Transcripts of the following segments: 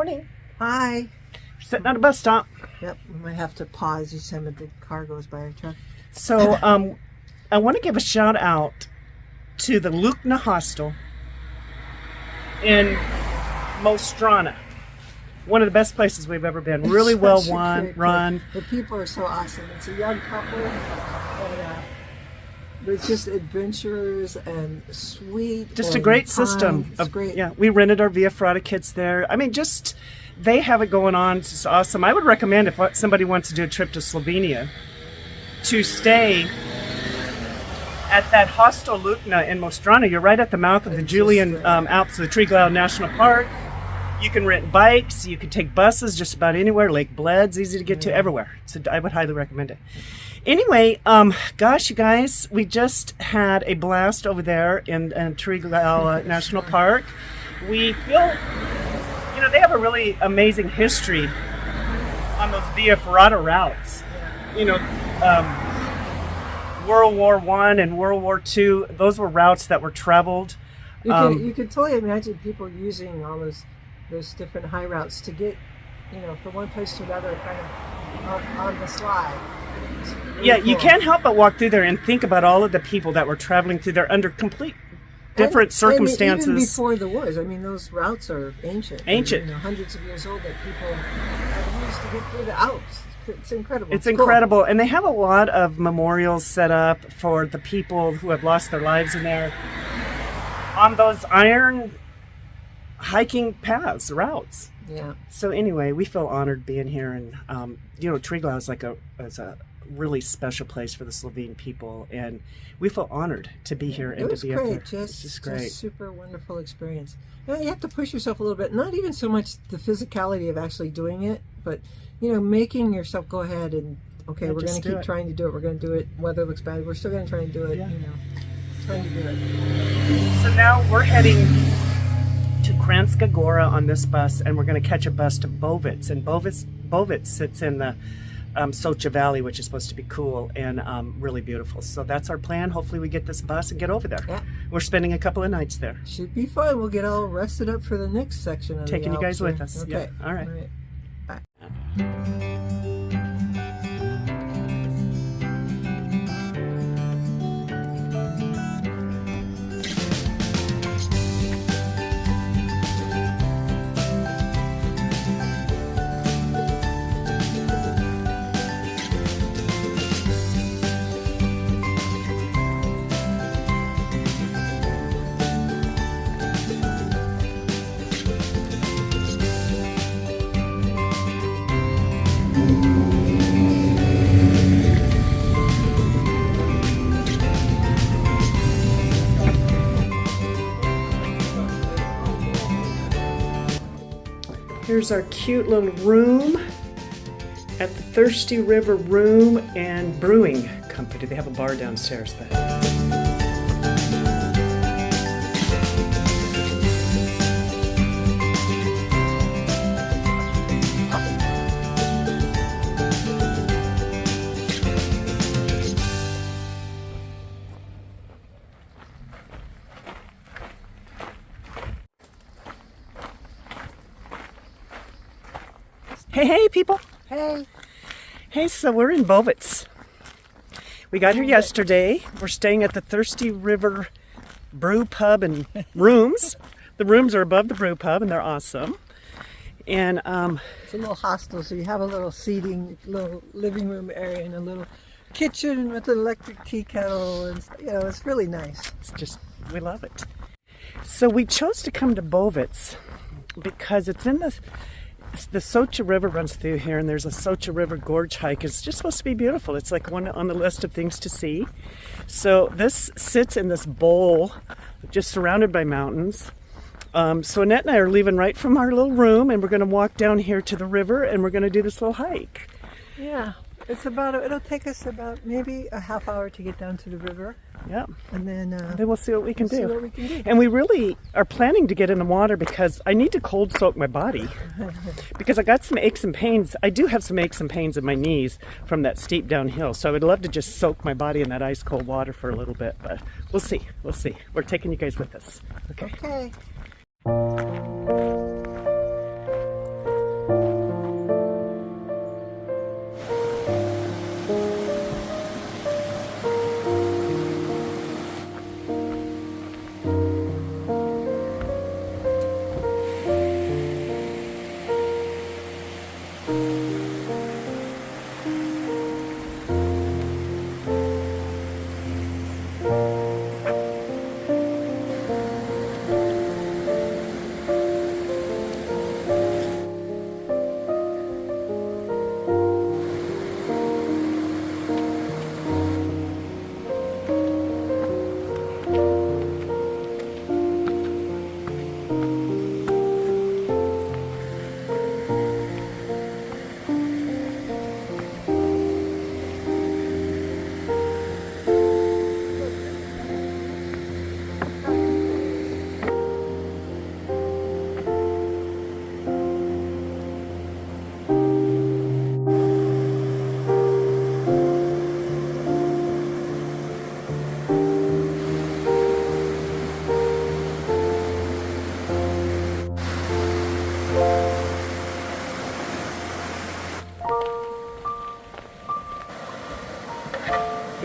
morning. Hi. Sitting at a bus stop. Yep, we might have to pause each time a big car goes by our truck. So I want to give a shout out to the Lukna Hostel in Mostrana. One of the best places we've ever been. Really well run. The people are so awesome. It's a young couple. And, they're just adventurers and sweet. Just a great system. It's great. Yeah, we rented our Via Ferrata kits there. I mean, just they have it going on. It's just awesome. I would recommend if somebody wants to do a trip to Slovenia to stay at that Hostel Lukna in Mostrana. You're right at the mouth of the Julian Alps, the Triglav National Park. You can rent bikes. You can take buses just about anywhere. Lake Bled's easy to get to everywhere. So I would highly recommend it. Anyway, gosh, you guys, we just had a blast over there in Triglav National Park. We feel, you know, they have a really amazing history on those Via Ferrata routes. You know, World War I and World War II, those were routes that were traveled. You could totally imagine people using all those different high routes to get, you know, from one place to another kind of on the slide. Really yeah, cool. You can't help but walk through there and think about all of the people that were traveling through there under complete different circumstances. And even before the wars, I mean, those routes are ancient. Ancient. You know, hundreds of years old that people have used to get through the Alps. It's incredible. It's incredible. Cool. And they have a lot of memorials set up for the people who have lost their lives in there on those iron hiking paths, routes. Yeah. So anyway, we feel honored being here, and you know, Triglav is like a really special place for the Slovene people, and we feel honored to be here and to be up here. Just great. Just super wonderful experience. You know, you have to push yourself a little bit. Not even so much the physicality of actually doing it, but you know, making yourself go ahead and okay, we're going to keep trying to do it. We're going to do it. Weather looks bad. We're still going to try and do it. Yeah. You know, trying to do it. So now we're heading to Kranjska Gora on this bus, and we're going to catch a bus to Bovec. And Bovec sits in the Socha Valley, which is supposed to be cool and really beautiful. So that's our plan. Hopefully we get this bus and get over there. Yeah. We're spending a couple of nights there. Should be fun. We'll get all rested up for the next section of Taking the you guys Alps. with us. Okay. Yeah. All right. Bye. Here's our cute little room at the Thirsty River Room and Brewing Company. They have a bar downstairs. But hey people. Hey, so we're in Bovec. We got here yesterday. We're staying at the Thirsty River Brew Pub and Rooms. The rooms are above the brew pub and they're awesome. And it's a little hostel, so you have a little seating, little living room area and a little kitchen with an electric tea kettle, and you know, it's really nice. It's just, we love it. So we chose to come to Bovec because it's in the Socha River runs through here, and there's a Socha River Gorge hike. It's just supposed to be beautiful. It's like one on the list of things to see. So this sits in this bowl, just surrounded by mountains. So Annette and I are leaving right from our little room, and we're going to walk down here to the river, and we're going to do this little hike. Yeah, it'll take us about maybe a half hour to get down to the river. Yeah. And then we'll see what we can do. See what we can do. And we really are planning to get in the water because I need to cold soak my body because I got some aches and pains. I do have some aches and pains in my knees from that steep downhill. So I would love to just soak my body in that ice cold water for a little bit, but we'll see. We'll see. We're taking you guys with us. Okay. Okay.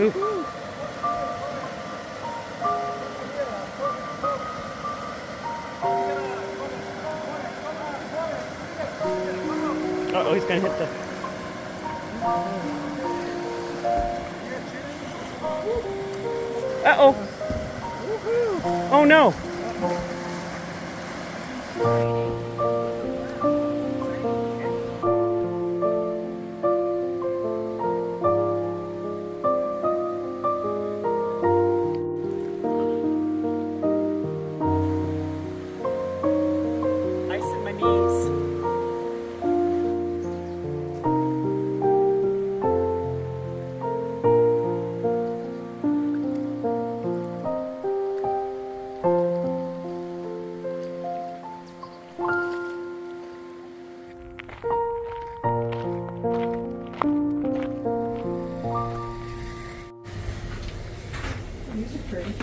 Ooh. Uh-oh, he's gonna hit the... Uh-oh. Oh no. Ice in my knees. These are pretty.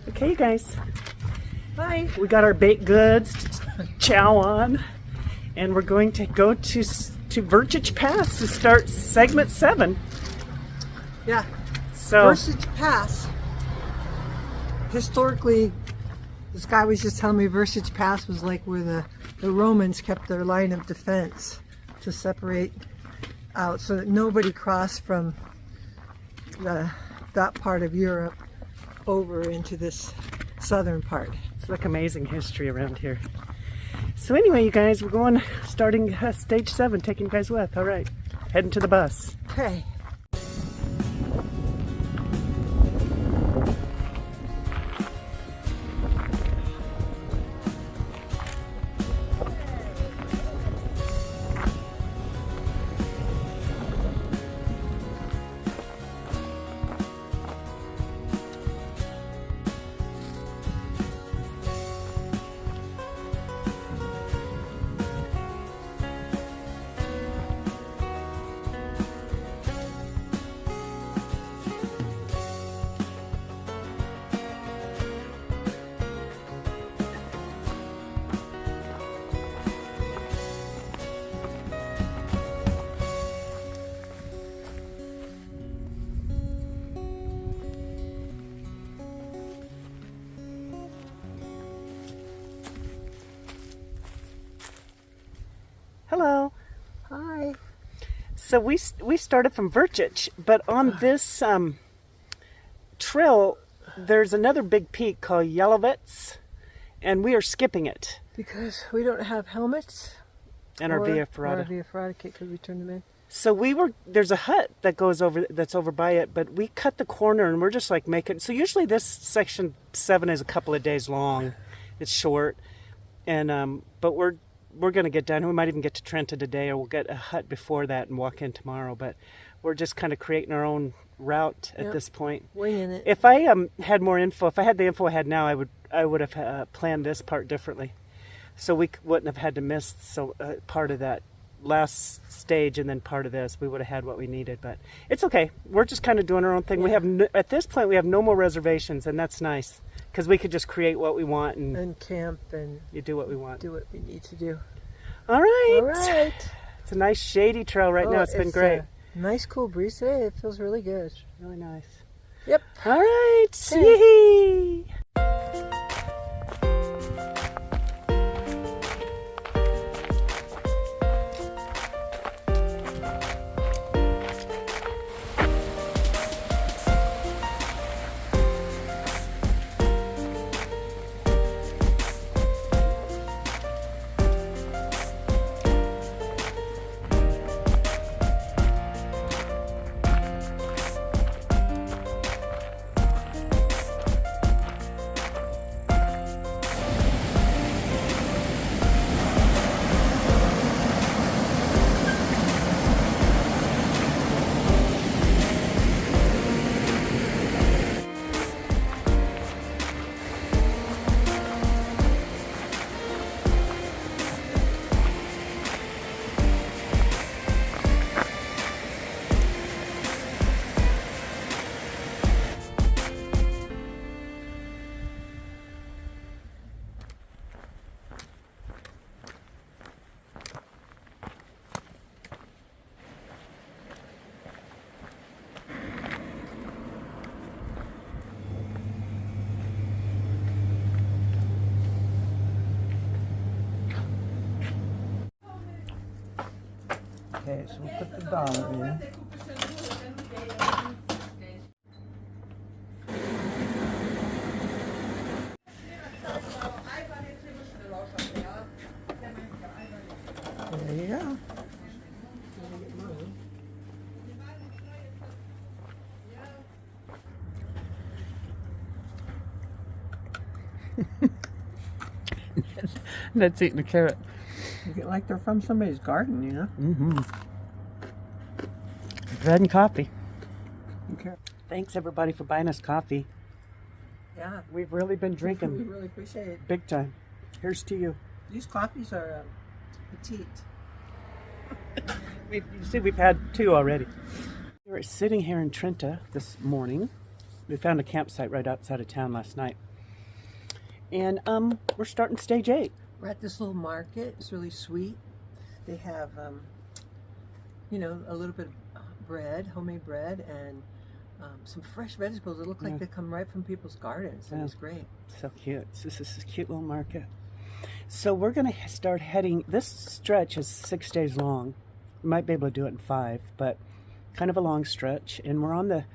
Okay, you guys. Bye. We got our baked goods to chow on, and we're going to go to Vršič Pass to start segment 7. Yeah. So Vršič Pass. Historically, this guy was just telling me Vršič Pass was like where the Romans kept their line of defense to separate out so that nobody crossed from that part of Europe over into this southern part. it's like amazing history around here. So anyway, you guys, we're going, starting stage 7, taking you guys with. All right, heading to the bus. Okay. Hello. Hi. So we started from Vršič, but on this trail, there's another big peak called Bovec, and we are skipping it. Because we don't have helmets. And our Via Or our Ferrata. Via Ferrata kit because we turned them in. So there's a hut that goes over, that's over by it, but we cut the corner and we're just like making, so usually this section 7 is a couple of days long. It's short. And, but we're going to get done. We might even get to Trenta today, or we'll get a hut before that and walk in tomorrow. But we're just kind of creating our own route at this point. Winging it. If I had more info, if I had the info I had now, I would have planned this part differently, so we wouldn't have had to miss part of that last stage and then part of this. We would have had what we needed, but it's okay. We're just kind of doing our own thing. We have at this point we have no more reservations, and that's nice because we could just create what we want and camp and you do what we want. do what we need to do. All right. All right. It's a nice shady trail right now. It's been great. Nice cool breeze today. It feels really good. Really nice. Yep. All right. See. Okay, so we'll put the dollar in. There you go. Ned's eating a carrot. Like they're from somebody's garden, you know? Mm-hmm. Bread and coffee. Okay. Thanks everybody for buying us coffee. Yeah. We've really been drinking. We really appreciate it. Big time. Here's to you. These coffees are petite. You see, we've had 2 already. We were sitting here in Trenta this morning. We found a campsite right outside of town last night. And we're starting stage 8. We're at this little market. It's really sweet. They have, you know, a little bit of bread, homemade bread, and some fresh vegetables that look like they come right from people's gardens. And it's great. So cute. This is a cute little market. So we're going to start heading. This stretch is 6 days long. We might be able to do it in 5, but kind of a long stretch. And we're on the...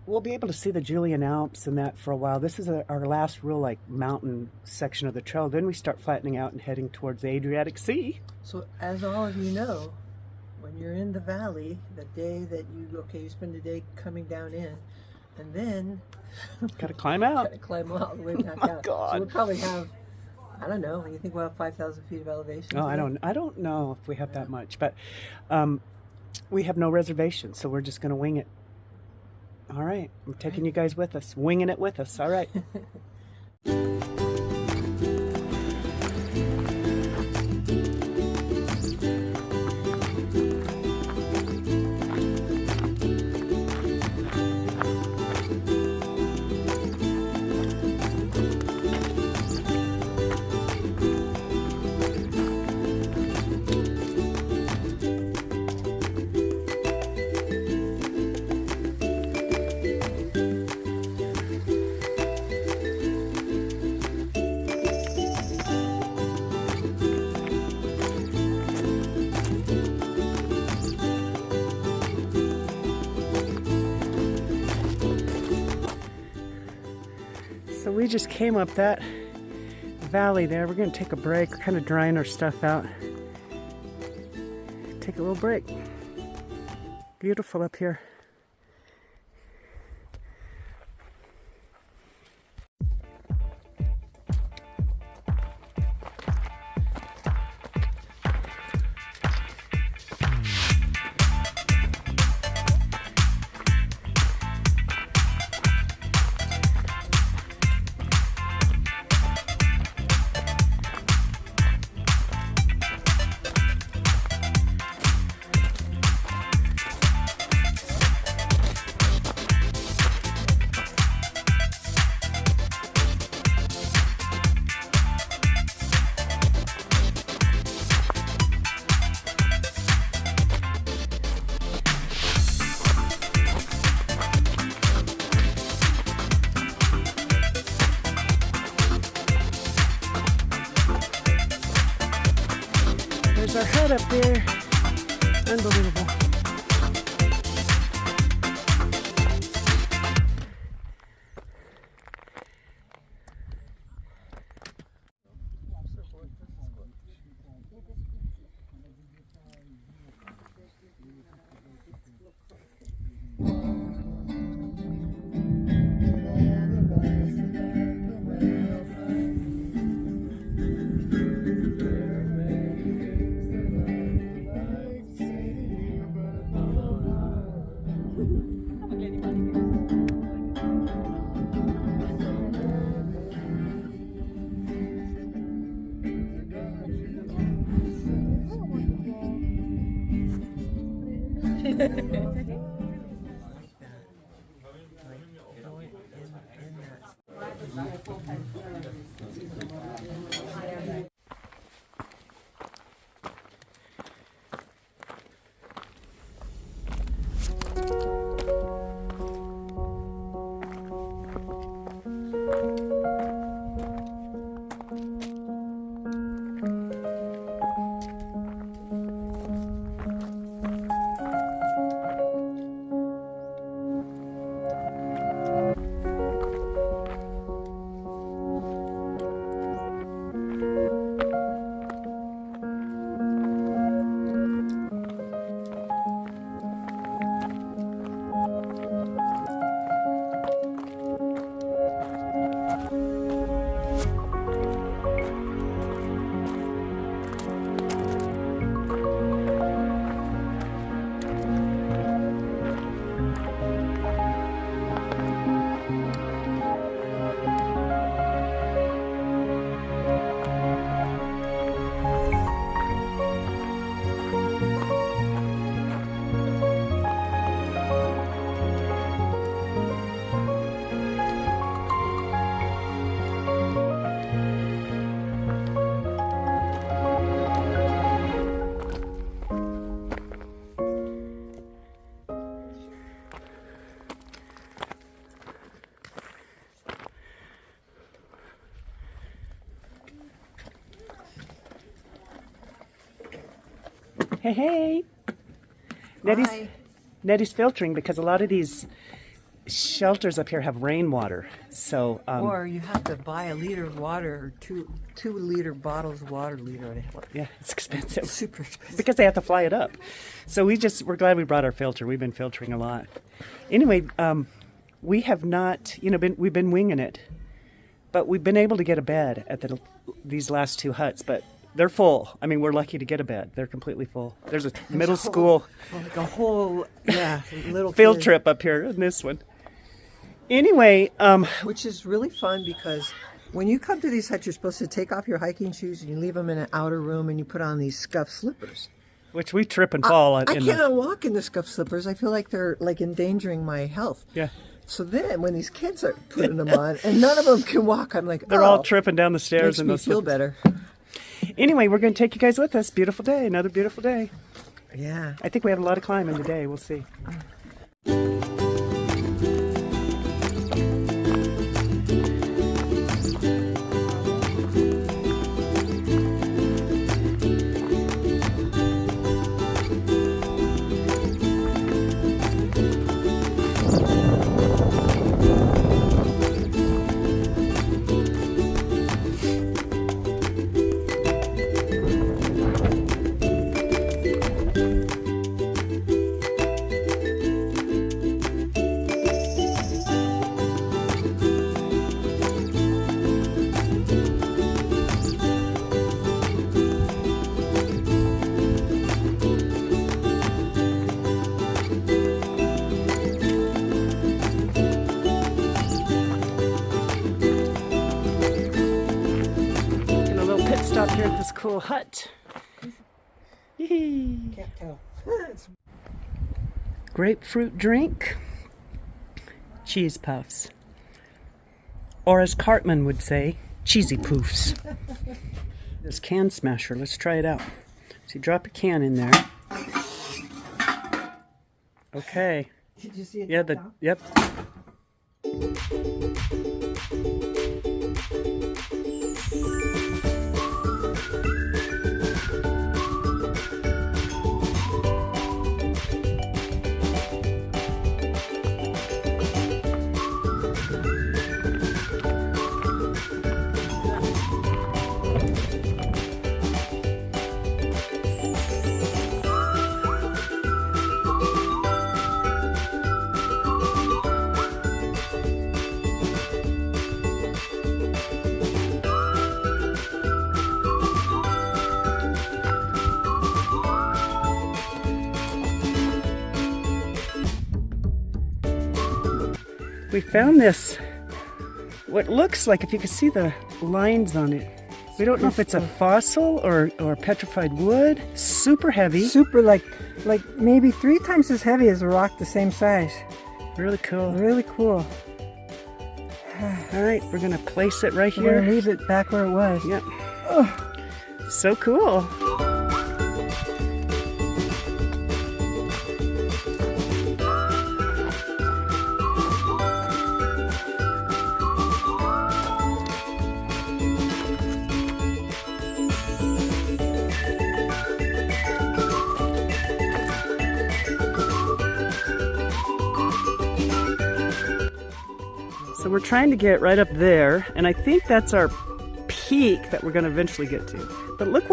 We'll be able to see the Julian Alps and that for a while. This is our last real like mountain section of the trail. Then we start flattening out and heading towards the Adriatic Sea. So as all of you know, when you're in the valley, the day that you spend the day coming down in, and then got to climb out. Got to climb all the way back out. God. So we'll probably have, I don't know. You think we'll have 5,000 feet of elevation? No, I don't know if we have that much, but we have no reservations, so we're just going to wing it. All right, I'm taking you guys with us, winging it with us. All right. So we just came up that valley there. We're going to take a break. We're kind of drying our stuff out. Take a little break. Beautiful up here. There's our head up there. Unbelievable. Hey, hey. Nettie's filtering because a lot of these shelters up here have rainwater. So, or you have to buy a liter of water, or two liter bottles of water, yeah, it's expensive. Super expensive. Because they have to fly it up. So we're glad we brought our filter. We've been filtering a lot. Anyway, we have not, we've been winging it. But we've been able to get a bed at these last 2 huts, but they're full. I mean, we're lucky to get a bed. They're completely full. There's a middle school little field trip up here in this one. Anyway, which is really fun because when you come to these huts, you're supposed to take off your hiking shoes and you leave them in an outer room and you put on these scuffed slippers. Which we trip and fall on. I cannot walk in the scuffed slippers. I feel like they're like endangering my health. Yeah. So then when these kids are putting them on and none of them can walk, I'm like, they're all tripping down the stairs. Makes me feel better. Anyway, we're going to take you guys with us. Beautiful day. Another beautiful day. Yeah. I think we have a lot of climbing today. We'll see. Stop here at this cool hut. Can't tell. Grapefruit drink, cheese puffs, or as Cartman would say, cheesy poofs. This can smasher, let's try it out. So you drop a can in there. Okay. Did you see it? Yeah, yep. We found this, what looks like, if you can see the lines on it, we don't know if it's a fossil or petrified wood. Super heavy. Super, like maybe 3 times as heavy as a rock the same size. Really cool. Really cool. All right, we're going to place it right here. We're going to leave it back where it was. Yep. Oh, so cool. So we're trying to get right up there, and I think that's our peak that we're going to eventually get to. But look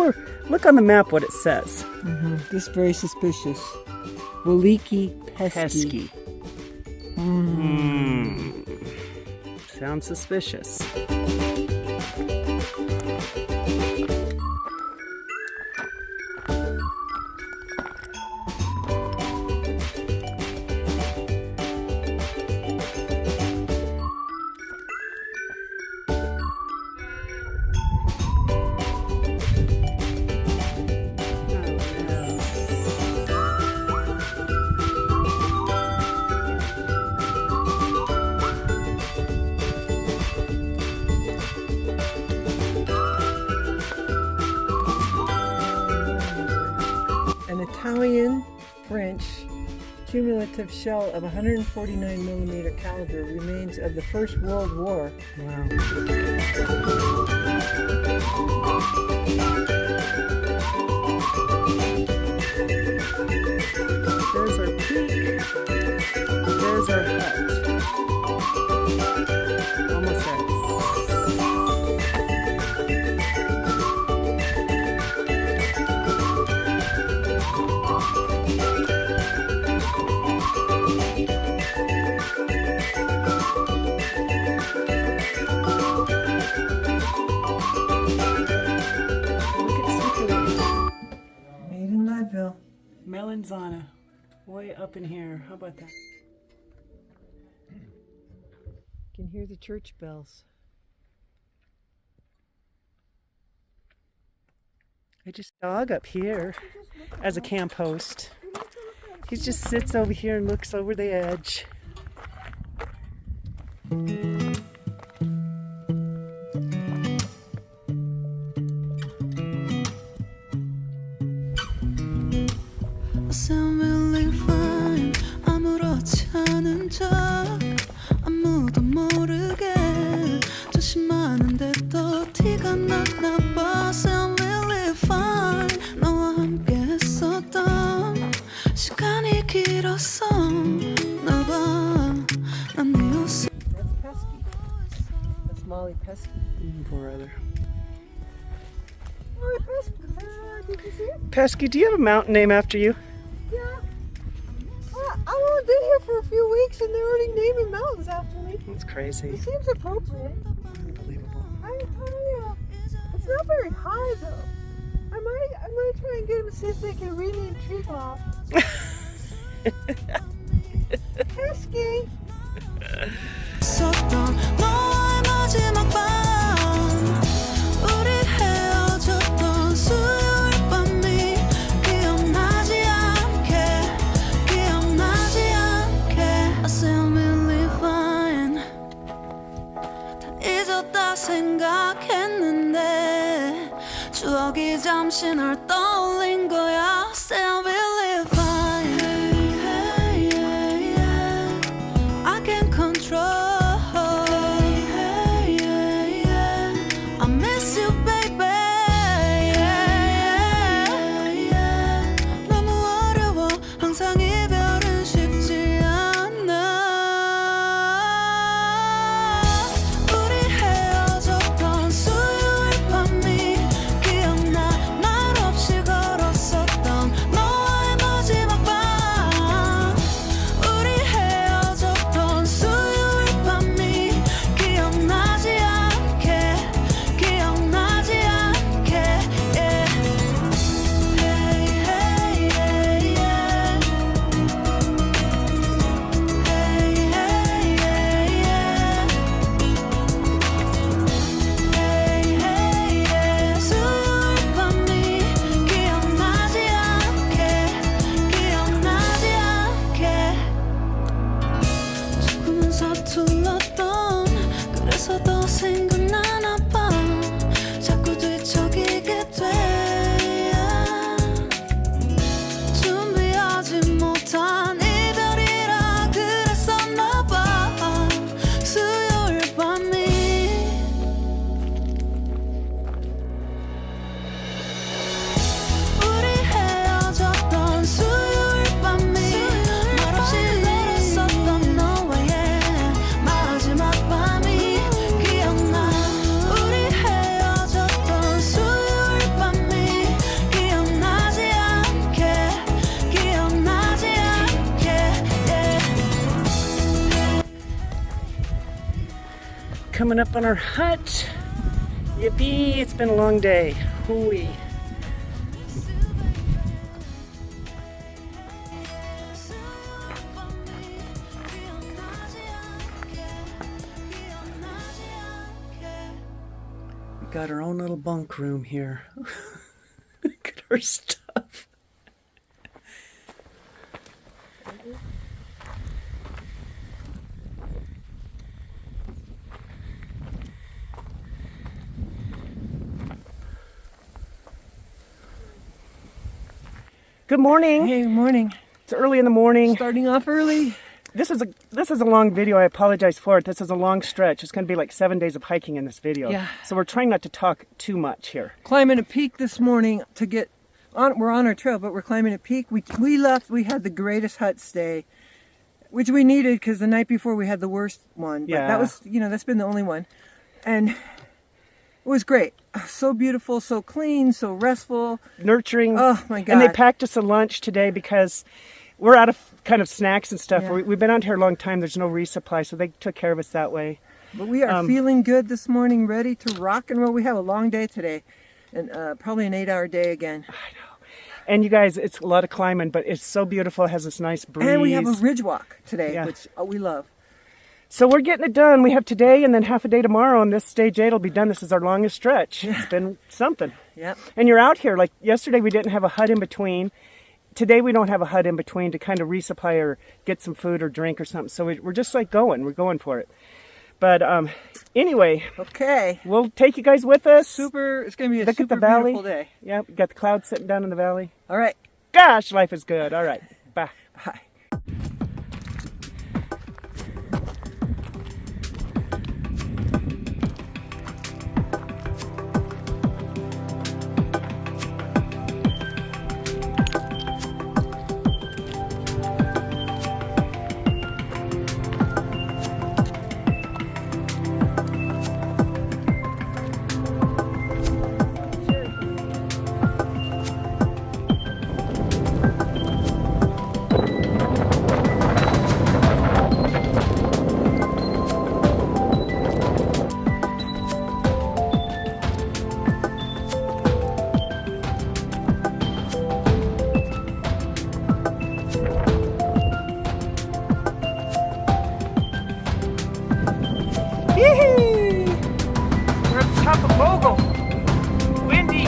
on the map what it says. This is very suspicious. Veliki Pesky. Sounds suspicious. Italian-French cumulative shell of 149 millimeter caliber remains of the First World War. Wow. Valenzana, way up in here. How about that? You can hear the church bells. I just dog up here as a camp host. He just sits over here and looks over the edge. Sound really fine. 아무렇지 않은 척 아무도 모르게 조심하는데 또 티가 났나 봐. Sound really fine. 너와 함께 했었던 시간이 길었어. 나봐 난 네 옷을. That's Pesky. That's Molly Pesky. Poor other. Molly Pesky. Did you see it? Pesky, do you have a mountain name after you? Yeah. I've only been here for a few weeks and they're already naming mountains after me. That's crazy. It seems appropriate. Unbelievable. I tell you, it's not very high though. I might try and get them to see if they can rename Triglav. Pesky. 있었던 너와의 마지막 밤 우리 헤어졌던 수요일 밤이 기억나지 않게 I sound really fine 다 잊었다 생각했는데 추억이 잠시 널 떠올린 거야 Sound really fine I can control I miss you baby 너무 어려워 항상 이별은 쉽지 않아 우리 헤어졌던 수요일 밤이 기억나 말없이 걸었었던 너와의 마지막 밤 우리 헤어졌던 수요일 밤이 기억나지 않게 yeah. Hey, hey, yeah, yeah. Hey, hey, yeah, yeah. Hey, hey, yeah. 수요일 밤이 기억나지 않게 조금은 서툴렀던 그래서 더 생각나나 봐 자꾸 뒤척이게 돼 준비하지 못한 이별이라 그랬었나 봐 수요일 밤이 우리 헤어졌던 수요일 밤이 말없이 걸었었던 너와의 마지막 밤이 기억나 우리 헤어졌던 수요일 밤이 기억나지 않게 yeah. Coming up on our hut. Yippee, it's been a long day. Hooey. We got our own little bunk room here. Look at our stuff. Good morning. Hey, morning. It's early in the morning. Starting off early. This is a long video. I apologize for it. This is a long stretch. It's going to be like 7 days of hiking in this video. Yeah. So we're trying not to talk too much here. Climbing a peak this morning to get on. We're on our trail, but we're climbing a peak. We left. We had the greatest hut stay, which we needed because the night before we had the worst one. But Yeah. that was, that's been the only one, and it was great. So beautiful, so clean, so restful, Nurturing. Oh my God! And they packed us a lunch today because we're out of kind of snacks and stuff. Yeah. We've been out here a long time. There's no resupply, so they took care of us that way. But we are feeling good this morning, ready to rock and roll. We have a long day today, and probably an 8-hour day again. I know. And you guys, it's a lot of climbing, but it's so beautiful. It has this nice breeze. And we have a ridge walk today, Yeah. which we love. So we're getting it done. We have today and then half a day tomorrow, and this stage 8 will be done. This is our longest stretch. It's been something. Yep. And you're out here. Like yesterday, we didn't have a hut in between. Today, we don't have a hut in between to kind of resupply or get some food or drink or something. So we're just like going. We're going for it. But anyway, Okay. we'll take you guys with us. Super. It's going to be a Look super at the valley. beautiful day. Yeah, we got the clouds sitting down in the valley. All right. Gosh, life is good. All right, bye. Bye. Yee-hee! We're at the top of Vogel. Windy.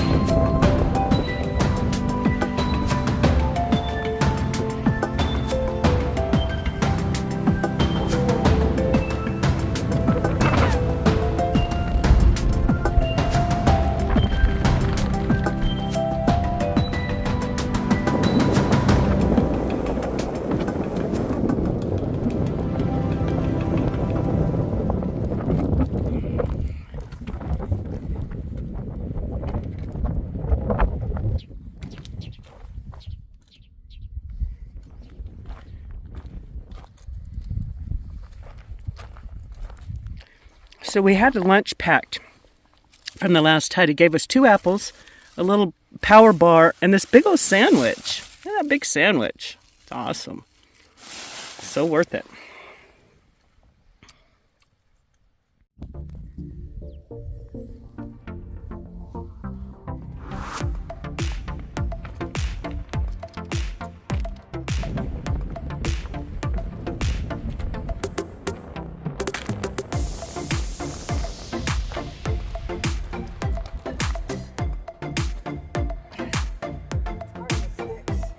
So we had a lunch packed from the last hut. He gave us 2 apples, a little power bar, and this big old sandwich. Look at that big sandwich. It's awesome. So worth it.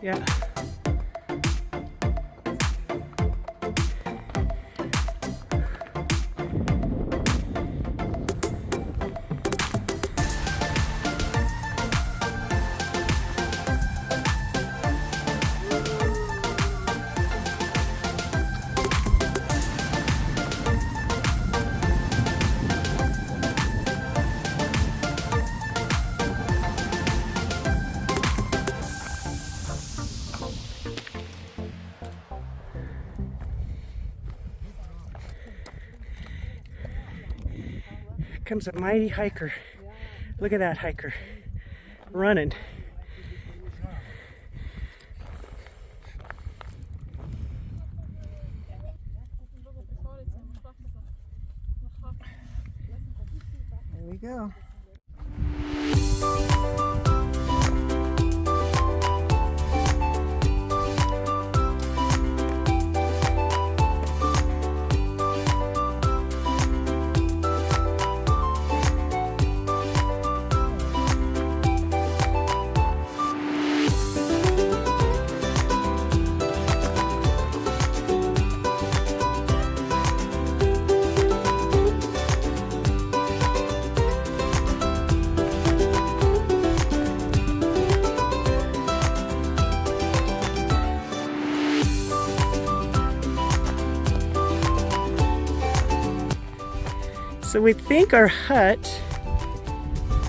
Yeah. Comes a mighty hiker. Look at that hiker running. There we go. So we think our hut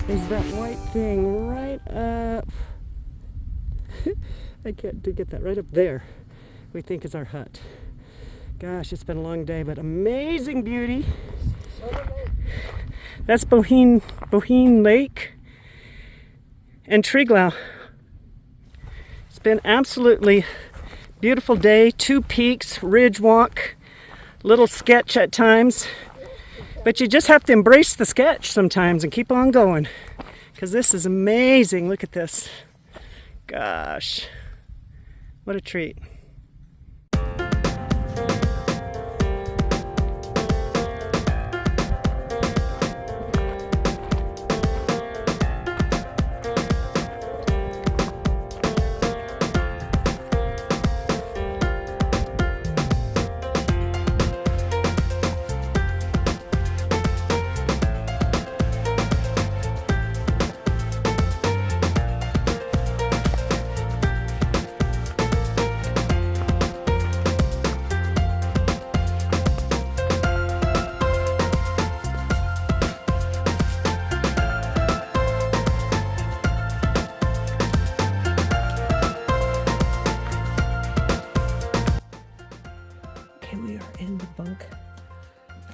is that white thing right up. I can't get that right up there. We think is our hut. Gosh, it's been a long day, but amazing beauty. That's Boheen Lake and Triglav. It's been absolutely beautiful day. 2 peaks, ridge walk, little sketch at times. But you just have to embrace the sketch sometimes and keep on going. Because this is amazing. Look at this. gosh. What a treat.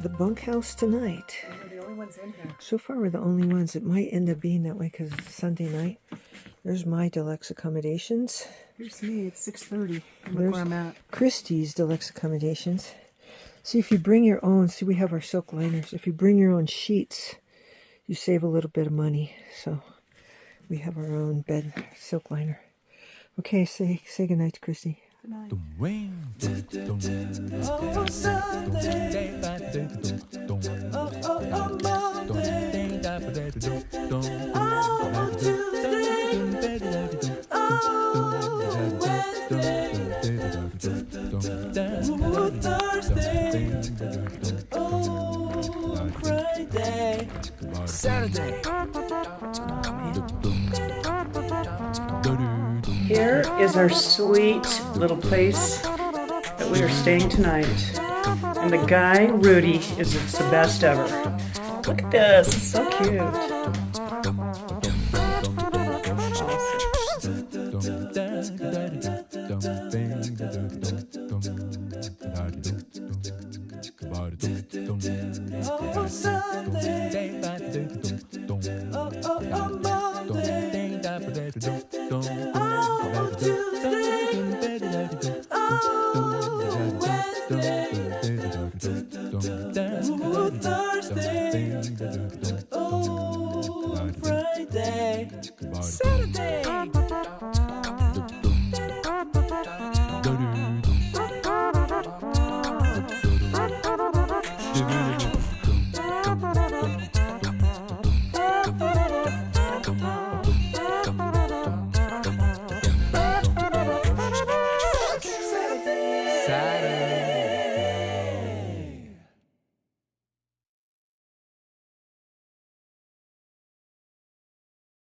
The bunkhouse tonight. We're the only ones in here. So far, we're the only ones. It might end up being that way because it's Sunday night. There's my deluxe accommodations. Here's me. It's 6:30. Look There's where I'm at. Christie's deluxe accommodations. See, if you bring your own, see, we have our silk liners. If you bring your own sheets, you save a little bit of money. So we have our own bed silk liner. Okay, say goodnight to Christy. Here is our sweet little place that we are staying tonight. And the guy, Rudy, is the best ever. Look at this. It's so cute. Thursday,